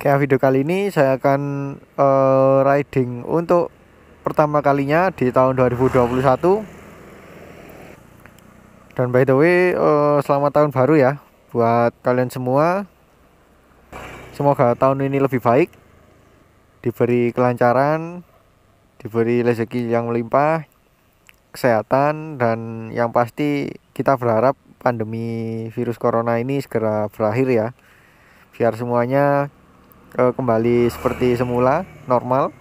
Kayak video kali ini saya akan riding untuk pertama kalinya di tahun 2021. Dan by the way, selamat tahun baru ya buat kalian semua. Semoga tahun ini lebih baik, diberi kelancaran, diberi rezeki yang melimpah, kesehatan, dan yang pasti kita berharap pandemi virus corona ini segera berakhir ya, biar semuanya kembali seperti semula, normal.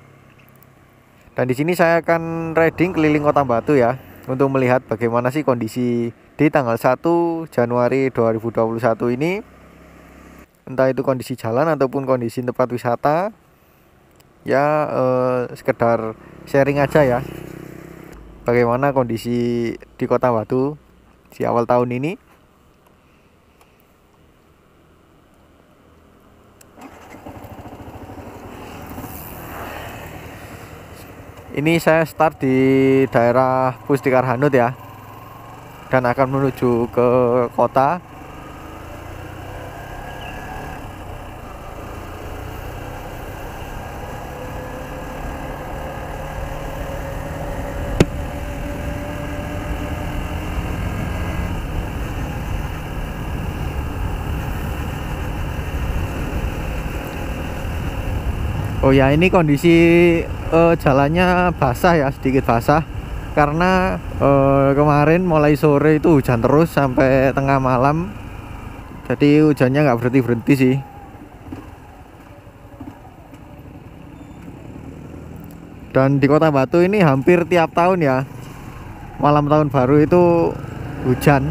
Dan di sini saya akan riding keliling Kota Batu ya, untuk melihat bagaimana sih kondisi di tanggal 1 Januari 2021 ini. Entah itu kondisi jalan ataupun kondisi tempat wisata. Ya sekedar sharing aja ya, bagaimana kondisi di Kota Batu di awal tahun ini. Ini saya start di daerah Pusdikar Hanud ya, dan akan menuju ke kota. Oh ya, ini kondisi jalannya basah ya, sedikit basah karena kemarin mulai sore itu hujan terus sampai tengah malam. Jadi hujannya nggak berhenti-berhenti sih. Dan di Kota Batu ini hampir tiap tahun ya, malam tahun baru itu hujan.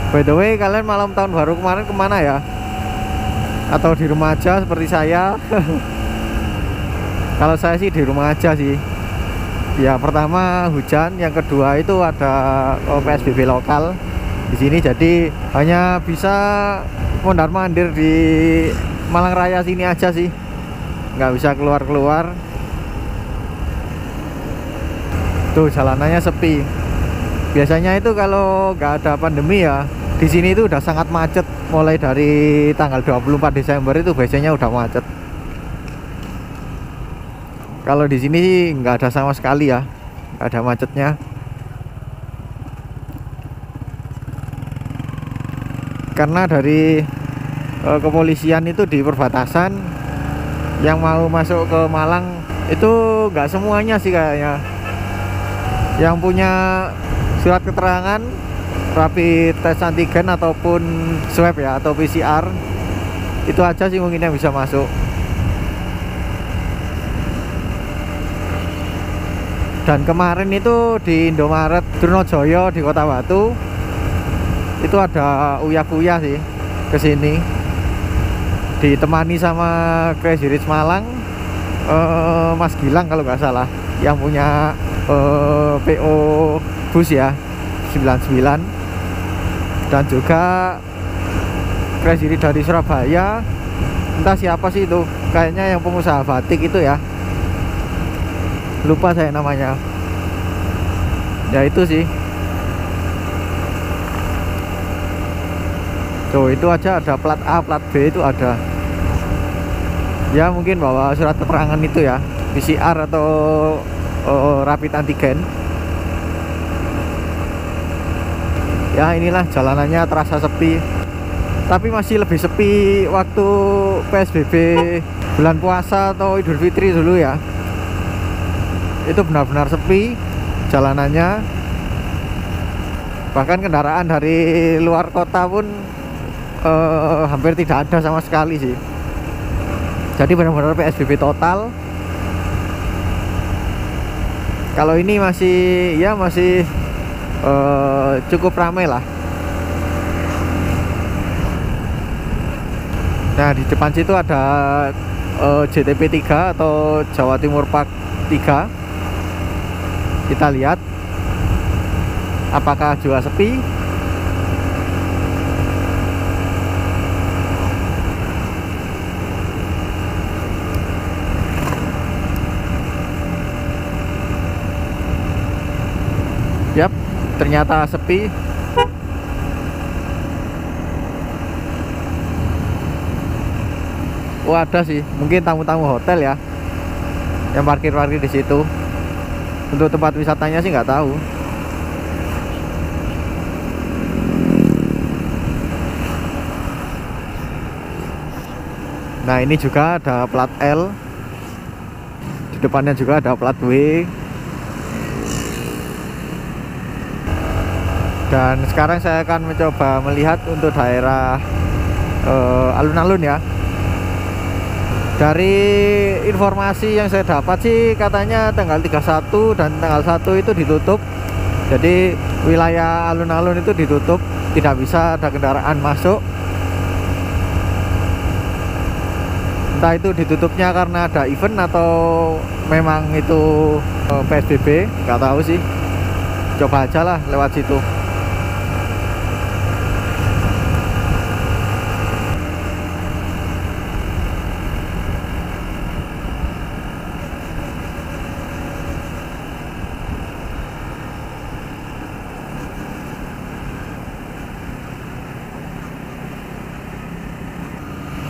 By the way, kalian malam tahun baru kemarin kemana ya? Atau di rumah aja seperti saya? Kalau saya sih di rumah aja sih. Ya, pertama hujan, yang kedua itu ada PSBB lokal di sini, jadi hanya bisa mondar-mandir di Malang Raya sini aja sih, nggak bisa keluar-keluar. Tuh jalanannya sepi. Biasanya itu kalau nggak ada pandemi ya, di sini itu udah sangat macet. Mulai dari tanggal 24 Desember itu biasanya udah macet. Kalau di sini nggak ada sama sekali ya, nggak ada macetnya. Karena dari kepolisian itu di perbatasan yang mau masuk ke Malang itu nggak semuanya sih kayaknya. Yang punya surat keterangan rapid test antigen ataupun swab ya, atau PCR, itu aja sih mungkin yang bisa masuk. Dan kemarin itu di Indomaret Trunojoyo di Kota Batu itu ada uya-kuya sih kesini, ditemani sama Crazy Rich Malang, Mas Gilang kalau nggak salah, yang punya PO bus ya 99, dan juga Crazy Rich dari Surabaya. Entah siapa sih itu, kayaknya yang pengusaha batik itu ya, lupa saya namanya. Ya itu sih. Tuh itu aja ada plat A, plat B itu ada. Ya mungkin bawa surat keterangan itu ya, PCR atau rapid antigen. Ya inilah jalanannya terasa sepi, tapi masih lebih sepi waktu PSBB bulan puasa atau Idul Fitri dulu ya. Itu benar-benar sepi jalanannya. Bahkan kendaraan dari luar kota pun hampir tidak ada sama sekali sih. Jadi benar-benar PSBB total. Kalau ini masih ya masih cukup ramai lah. Nah di depan situ ada JTP 3 atau Jawa Timur Park 3. Kita lihat apakah juga sepi. Yap, ternyata sepi. Oh ada sih, mungkin tamu-tamu hotel ya yang parkir-parkir di situ. Untuk tempat wisatanya sih nggak tahu. Nah ini juga ada plat L, di depannya juga ada plat W. Dan sekarang saya akan mencoba melihat untuk daerah alun-alun ya. Dari informasi yang saya dapat sih katanya tanggal 31 dan tanggal 1 itu ditutup. Jadi wilayah alun-alun itu ditutup, tidak bisa ada kendaraan masuk. Entah itu ditutupnya karena ada event atau memang itu PSBB, nggak tahu sih. Coba aja lah lewat situ.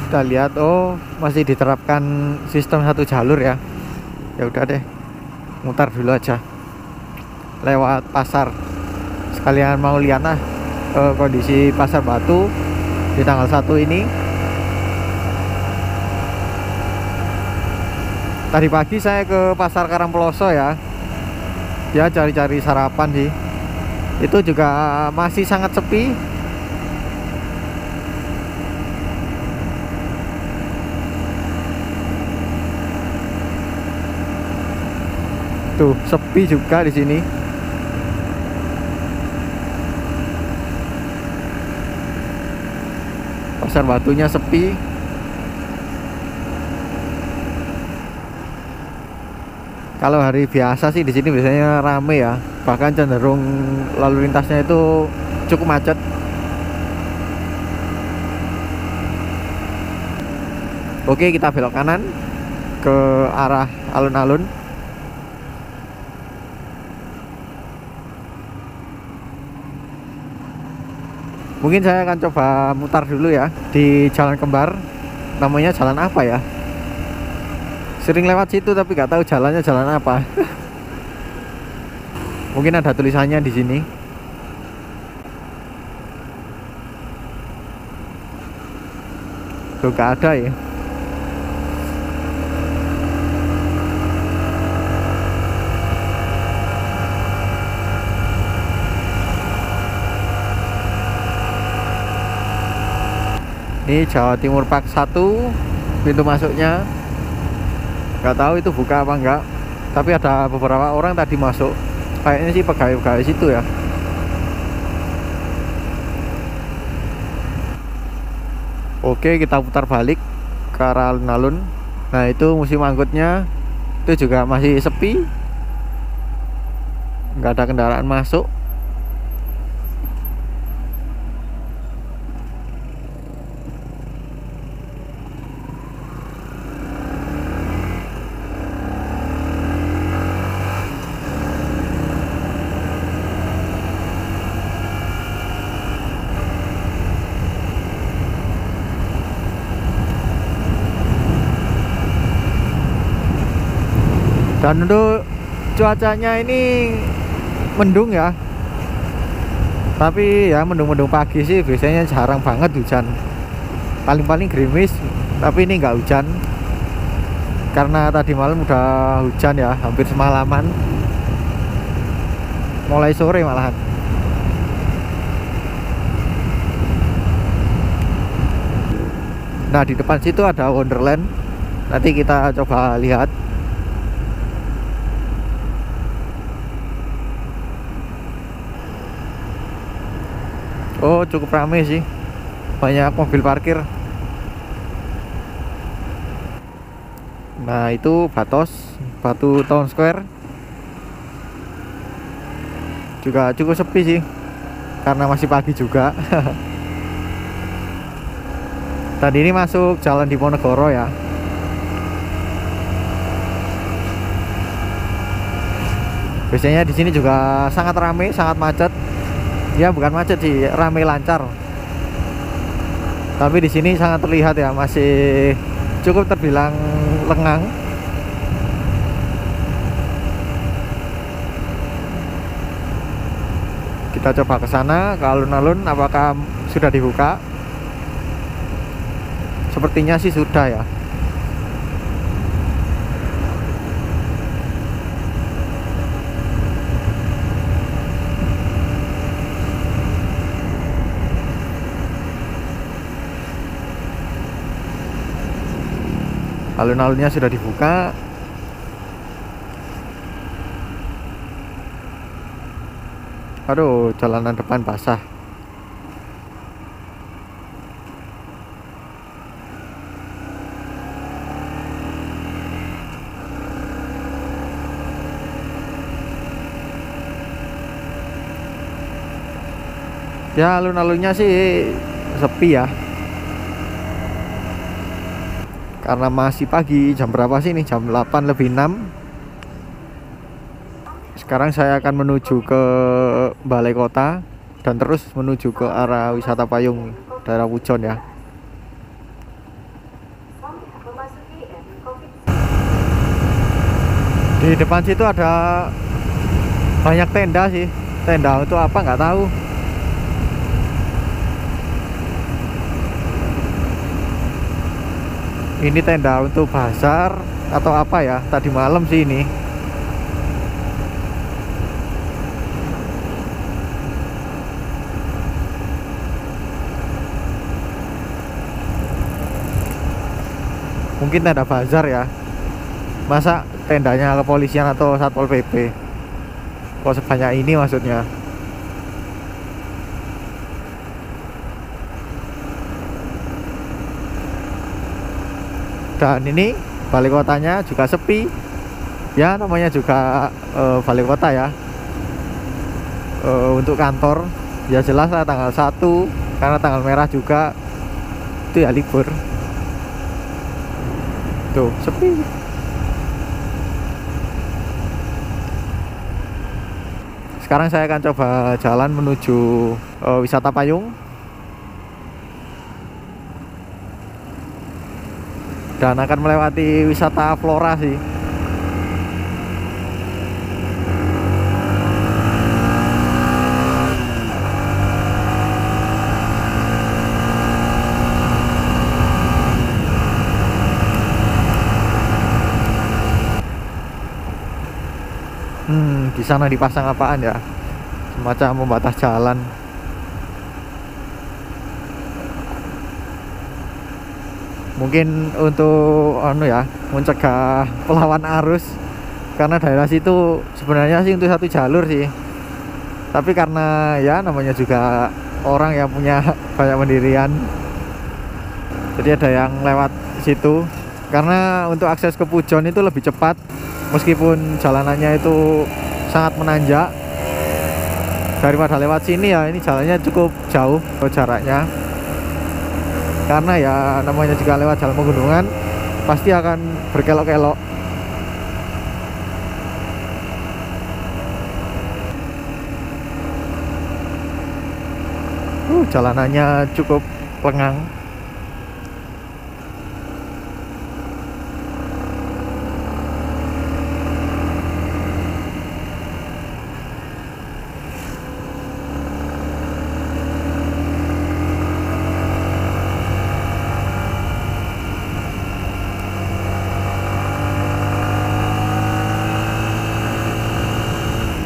Kita lihat, oh masih diterapkan sistem satu jalur ya. Ya udah deh, mutar dulu aja lewat pasar. Sekalian mau lihat lah kondisi pasar Batu di tanggal 1 ini. Tadi pagi saya ke pasar Karangploso ya. Ya cari-cari sarapan sih. Itu juga masih sangat sepi. Tuh, sepi juga di sini. Pasar Batunya sepi. Kalau hari biasa sih di sini biasanya rame ya. Bahkan cenderung lalu lintasnya itu cukup macet. Oke, kita belok kanan ke arah alun-alun. Mungkin saya akan coba mutar dulu ya di Jalan Kembar. Namanya jalan apa ya? Sering lewat situ tapi nggak tahu jalannya jalan apa. Mungkin ada tulisannya di sini. Tuh nggak ada ya. Ini Jawa Timur Park 1 pintu masuknya. Nggak tahu itu buka apa enggak, tapi ada beberapa orang tadi masuk. Kayaknya sih pegawai-pegawai situ ya. Oke, kita putar balik ke arah alun-alun. Nah itu musim anggotnya itu juga masih sepi, nggak ada kendaraan masuk. Dan untuk cuacanya ini mendung ya. Tapi ya mendung-mendung pagi sih, biasanya jarang banget hujan. Paling-paling gerimis, tapi ini nggak hujan. Karena tadi malam udah hujan ya, hampir semalaman. Mulai sore malahan. Nah di depan situ ada Wonderland. Nanti kita coba lihat. Oh cukup ramai sih, banyak mobil parkir. Nah itu Batos, Batu Town Square juga cukup sepi sih, karena masih pagi juga. Tadi ini masuk jalan Diponegoro ya. Biasanya di sini juga sangat ramai, sangat macet. Ya bukan macet sih, ramai lancar. Tapi di sini sangat terlihat ya, masih cukup terbilang lengang. Kita coba ke sana ke alun-alun, apakah sudah dibuka? Sepertinya sih sudah ya. Alun-alunnya sudah dibuka. Aduh, jalanan depan basah. Ya, alun-alunnya sih sepi ya. Karena masih pagi, jam berapa sih ini? Jam 8:06. Sekarang saya akan menuju ke Balai Kota dan terus menuju ke arah wisata payung daerah Pujon ya. Di depan situ ada banyak tenda sih. Tenda untuk apa nggak tahu. Ini tenda untuk bazar atau apa ya? Tadi malam sih ini. Mungkin tenda bazar ya. Masa tendanya kepolisian atau Satpol PP? Kok sebanyak ini maksudnya? Dan ini balai kotanya juga sepi. Ya namanya juga balai kota ya. Untuk kantor ya jelas lah tanggal 1 karena tanggal merah juga itu ya libur. Tuh sepi. Sekarang saya akan coba jalan menuju wisata payung. Dan akan melewati wisata flora sih. Di sana dipasang apaan ya? Semacam pembatas jalan. Mungkin untuk ya mencegah pelawan arus, karena daerah situ sebenarnya sih untuk satu jalur sih, tapi karena ya namanya juga orang yang punya banyak pendirian, jadi ada yang lewat situ. Karena untuk akses ke Pujon itu lebih cepat, meskipun jalanannya itu sangat menanjak, daripada lewat sini ya. Ini jalannya cukup jauh jaraknya. Karena ya namanya juga lewat jalan pegunungan, pasti akan berkelok-kelok. Jalanannya cukup lengang.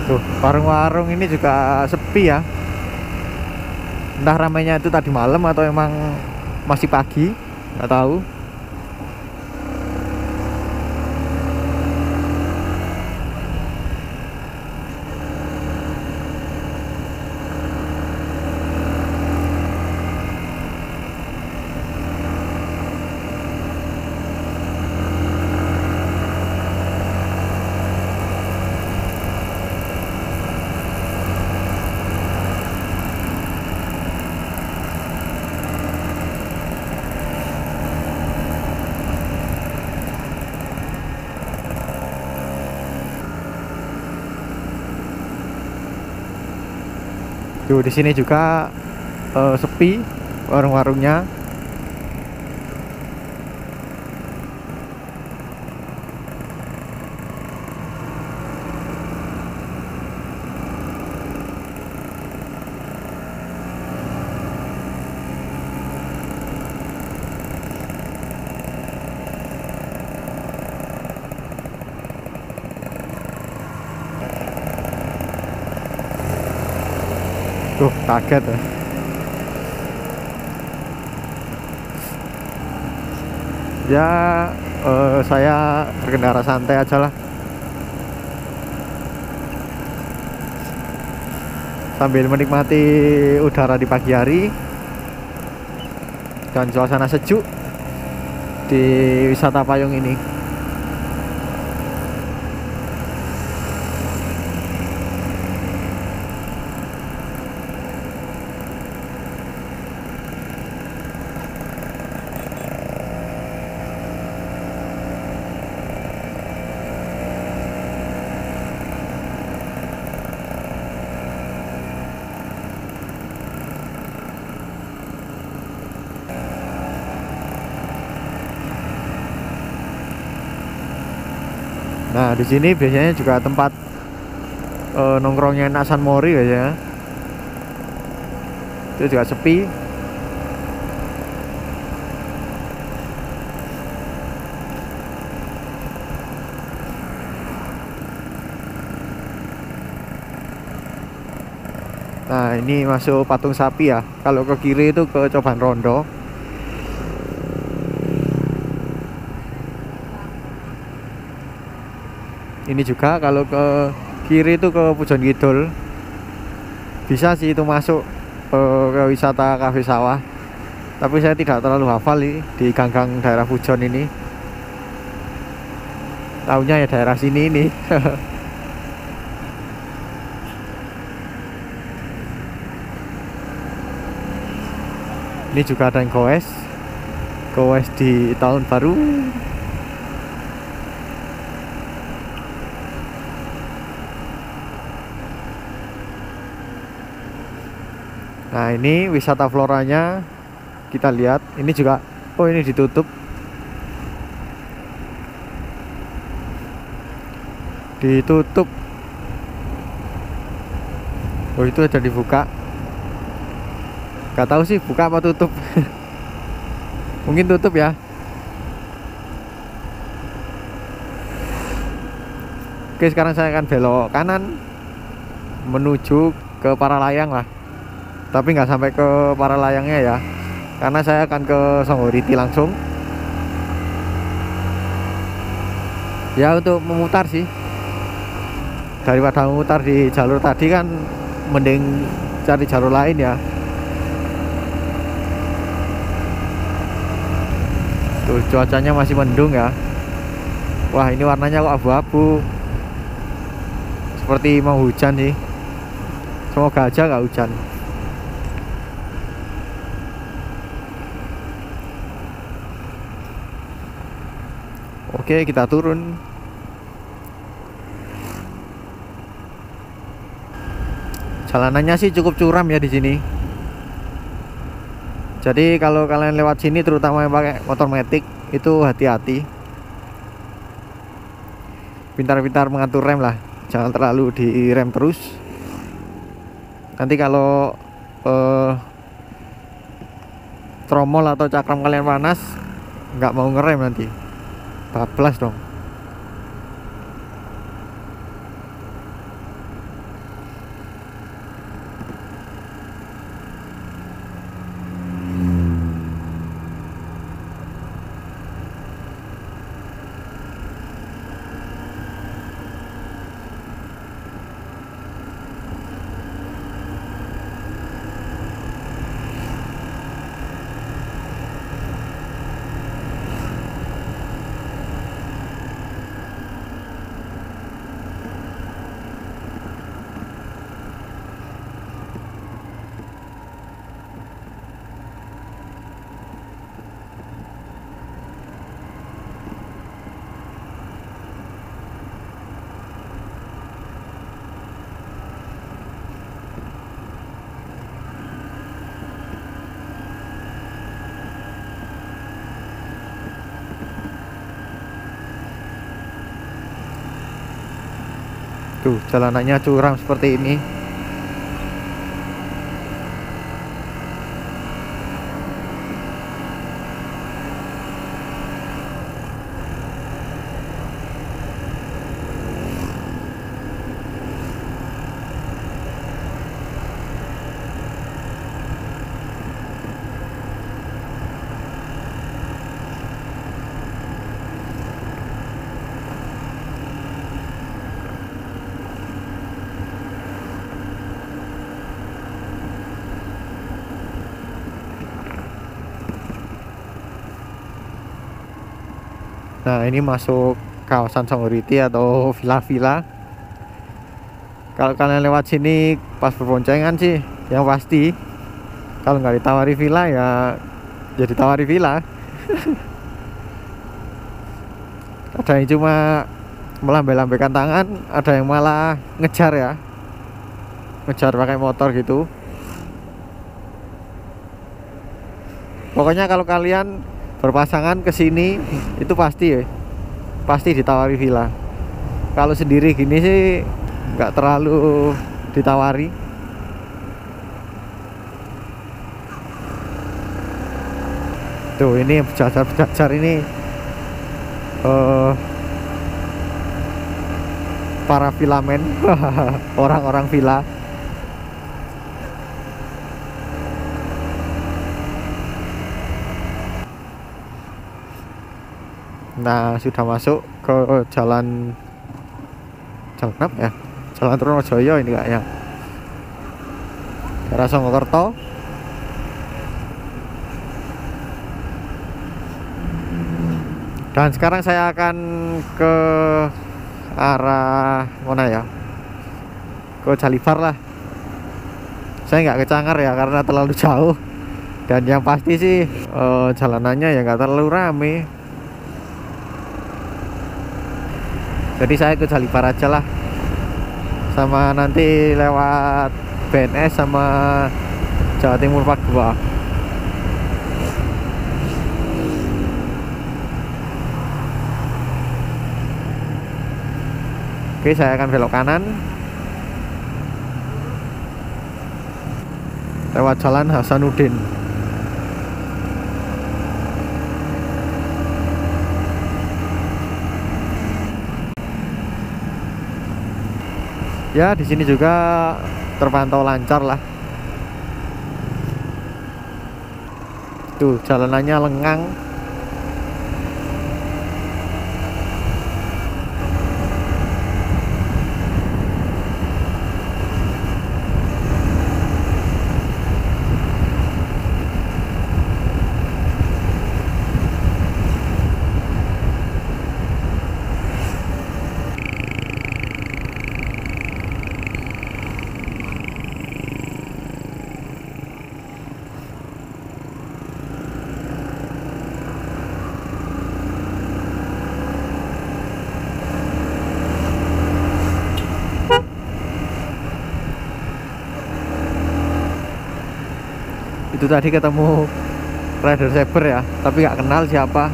Tuh, warung-warung ini juga sepi ya. Entah ramainya itu tadi malam atau emang masih pagi, nggak tahu. Tuh di sini juga sepi warung-warungnya. Tuh, kaget ya. Ya, saya berkendara santai aja lah. Sambil menikmati udara di pagi hari dan suasana sejuk di wisata payung ini. Nah, di sini biasanya juga tempat nongkrongnya Nak San Mori biasanya. Itu juga sepi. Nah, ini masuk patung sapi ya. Kalau ke kiri itu ke Coban Rondo. Ini juga kalau ke kiri itu ke Pujon Kidul. Bisa sih itu masuk ke wisata kafe sawah. Tapi saya tidak terlalu hafal di gang-gang daerah Pujon ini. Taunya ya daerah sini ini. Ini juga ada yang goes. Goes di tahun baru. Nah, ini wisata floranya kita lihat. Ini juga, oh ini ditutup. Ditutup. Oh, itu ada dibuka. Gak tahu sih buka apa tutup. Mungkin tutup ya. Oke, sekarang saya akan belok kanan menuju ke Paralayang lah. Tapi nggak sampai ke Paralayangnya ya, karena saya akan ke Songgoriti langsung. Ya, untuk memutar sih. Daripada memutar di jalur tadi kan mending cari jalur lain ya. Tuh, cuacanya masih mendung ya. Wah, ini warnanya kok abu-abu. Seperti mau hujan sih. Semoga aja nggak hujan. Oke, kita turun. Jalanannya sih cukup curam ya di sini. Jadi kalau kalian lewat sini, terutama yang pakai motor metik, itu hati-hati. Pintar-pintar mengatur rem lah. Jangan terlalu direm terus. Nanti kalau tromol atau cakram kalian panas, nggak mau ngerem nanti. Bablas dong. Tuh, jalanannya curam seperti ini. Nah, ini masuk kawasan Songgoriti atau villa-villa. Kalau kalian lewat sini pas berboncengan sih, yang pasti kalau nggak ditawari villa ya jadi tawari villa. Ada yang cuma melambai-lambaikan tangan, ada yang malah ngejar ya, ngejar pakai motor gitu. Pokoknya kalau kalian berpasangan ke sini itu pasti ditawari villa. Kalau sendiri gini sih nggak terlalu ditawari. Tuh ini berjajar ini para villamen. Orang-orang villa. Nah, sudah masuk ke jalan apa ya? Jalan Trunojoyo ini kayaknya. Daerah Songgokerto. Dan sekarang saya akan ke arah mana ya? Ke Jalibar lah. Saya nggak ke Cangar ya karena terlalu jauh. Dan yang pasti sih jalanannya ya nggak terlalu rame. Jadi saya ke Jalibar aja lah. Sama nanti lewat BNS sama Jawa Timur Park 2. Oke, saya akan belok kanan lewat Jalan Hasanuddin. Ya, di sini juga terpantau lancar lah. Tuh, jalanannya lengang. Itu tadi ketemu rider saber ya, tapi nggak kenal siapa.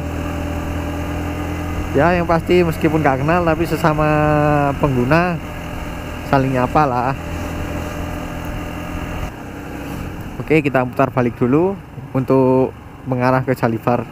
Ya yang pasti meskipun nggak kenal tapi sesama pengguna saling nyapa lah. Oke, kita putar balik dulu untuk mengarah ke Jalibar.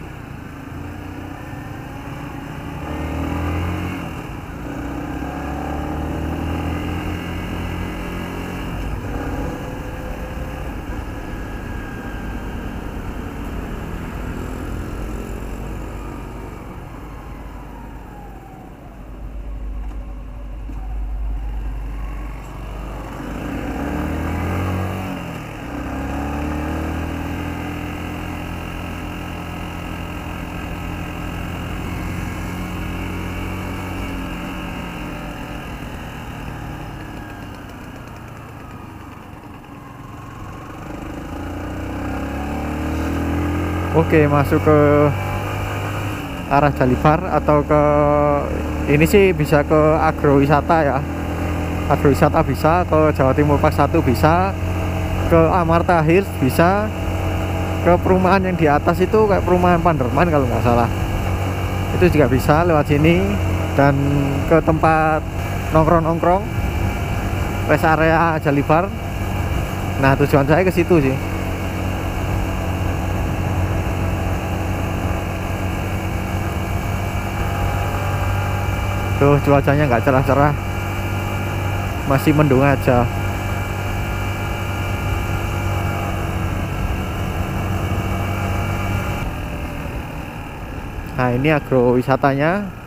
Oke, masuk ke arah Jalibar atau ke ini sih bisa ke agrowisata ya. Agrowisata bisa, ke Jawa Timur Park 1 bisa, ke Amarta Hills bisa, ke perumahan yang di atas itu kayak perumahan Panderman kalau nggak salah. Itu juga bisa lewat sini, dan ke tempat nongkrong-nongkrong rest area Jalibar. Nah, tujuan saya ke situ sih. Tuh cuacanya nggak cerah-cerah, masih mendung aja. Nah, ini agrowisatanya.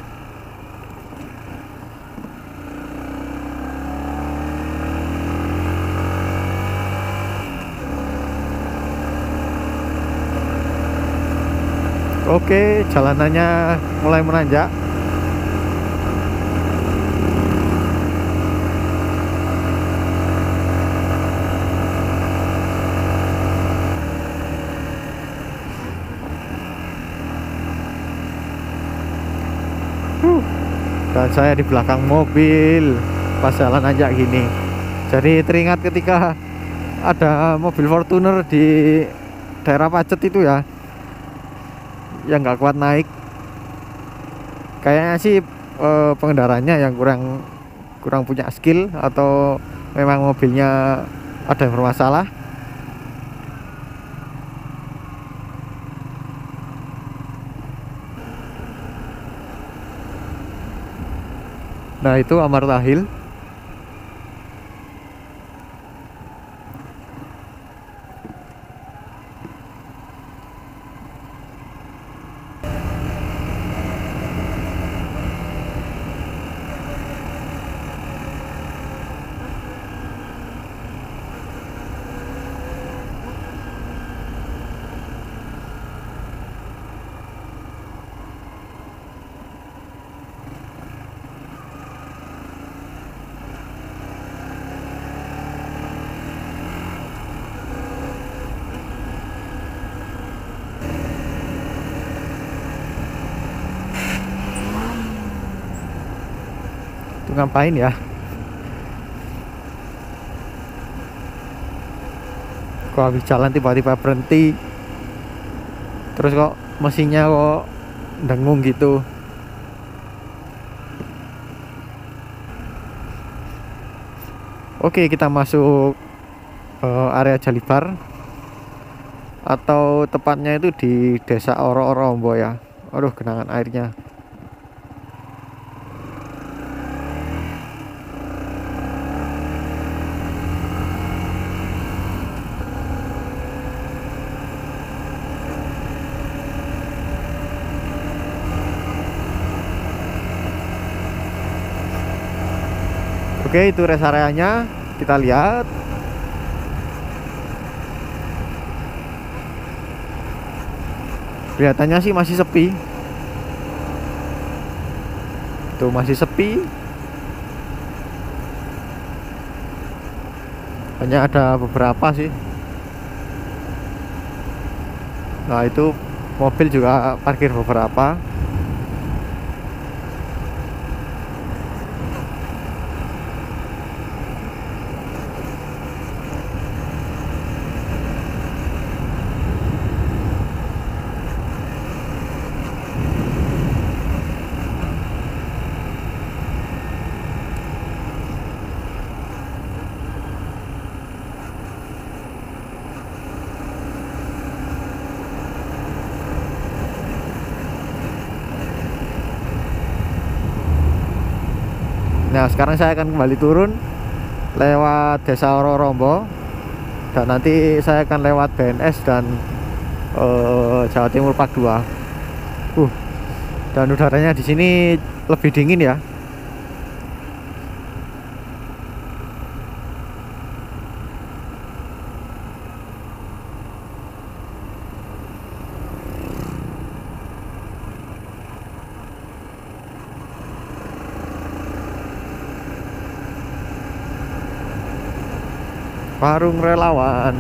Oke, jalanannya mulai menanjak. Dan saya di belakang mobil pas jalan nanjak gini. Jadi teringat ketika ada mobil Fortuner di daerah Pacet itu ya, yang nggak kuat naik. Kayaknya sih pengendaranya yang kurang punya skill, atau memang mobilnya ada yang bermasalah. Nah itu Amarta Hill. Itu ngapain ya? Kok habis jalan tiba-tiba berhenti, terus kok mesinnya kok dengung gitu. Oke, kita masuk area Jalibar, atau tepatnya itu di Desa Oro-Oro ya. Aduh, genangan airnya. Oke, itu rest areanya. Kita lihat. Kelihatannya sih masih sepi. Itu masih sepi. Hanya ada beberapa sih. Nah, itu mobil juga parkir beberapa. Nah, sekarang saya akan kembali turun lewat Desa Rorombo, dan nanti saya akan lewat BNS dan Jawa Timur Park 2. Dan udaranya di sini lebih dingin ya. Warung relawan.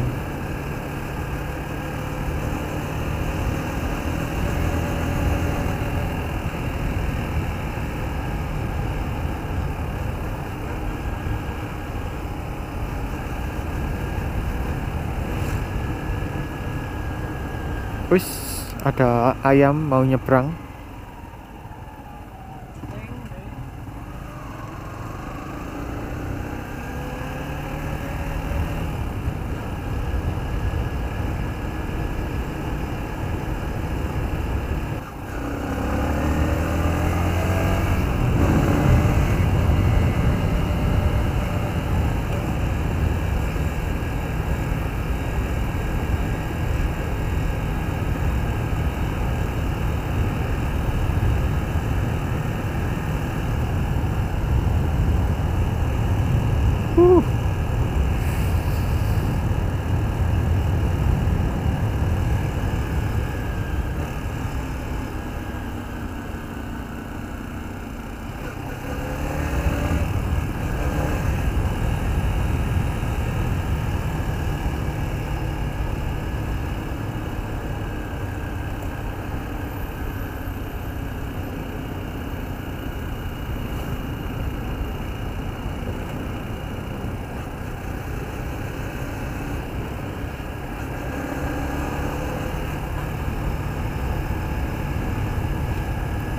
Wis, ada ayam mau nyebrang.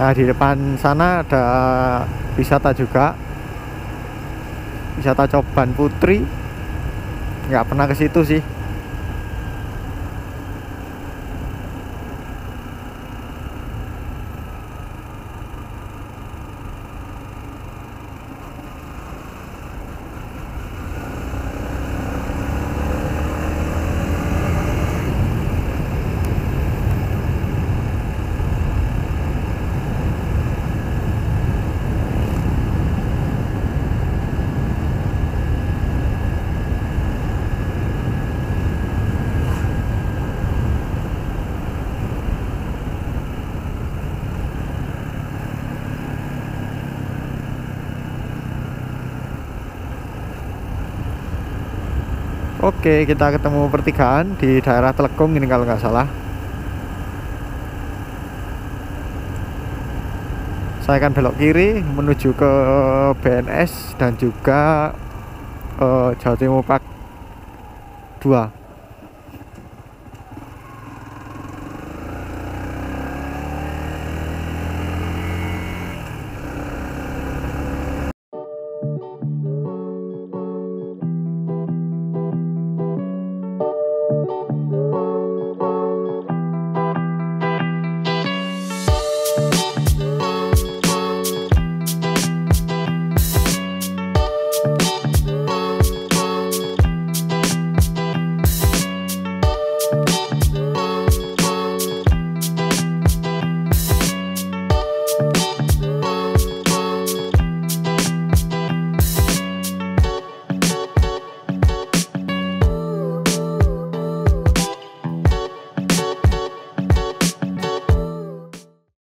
Nah, di depan sana ada wisata juga, wisata Coban Putri. Nggak pernah ke situ sih. Oke, kita ketemu pertigaan di daerah Telekung ini kalau nggak salah. Saya akan belok kiri menuju ke BNS dan juga Jawa Timur Park 2.